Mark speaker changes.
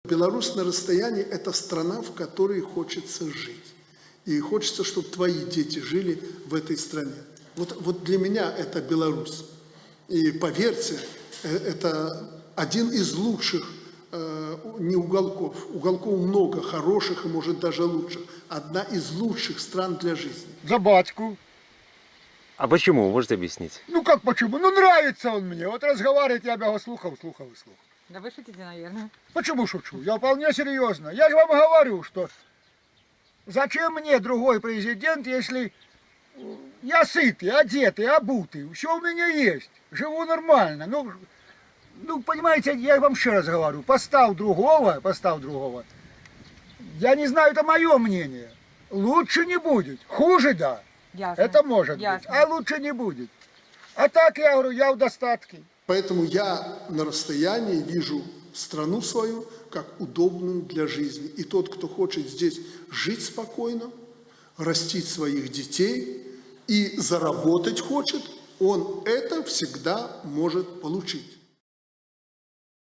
Speaker 1: Беларусь на расстоянии – это страна, в которой хочется жить. И хочется, чтобы твои дети жили в этой стране. Вот для меня это Беларусь. И поверьте, это один из лучших не уголков. Уголков много, хороших и, может, даже лучших. Одна из лучших стран для жизни.
Speaker 2: За батьку.
Speaker 3: А почему? Можете объяснить?
Speaker 2: Ну как почему? Ну нравится он мне. Вот разговаривает, я бы его слухал.
Speaker 4: Да вы шутите, наверное.
Speaker 2: Почему шучу? Я вполне серьезно. Я же вам говорю, что зачем мне другой президент, если я сытый, одетый, обутый, все у меня есть, живу нормально. Ну, понимаете, я вам еще раз говорю, поставь другого, я не знаю, это мое мнение, лучше не будет, хуже да,
Speaker 4: Ясно.
Speaker 2: это может
Speaker 4: Ясно.
Speaker 2: быть, а лучше не будет. А так я говорю, я в достатке.
Speaker 1: Поэтому я на расстоянии вижу страну свою как удобную для жизни. И тот, кто хочет здесь жить спокойно, растить своих детей и заработать хочет, он это всегда может получить.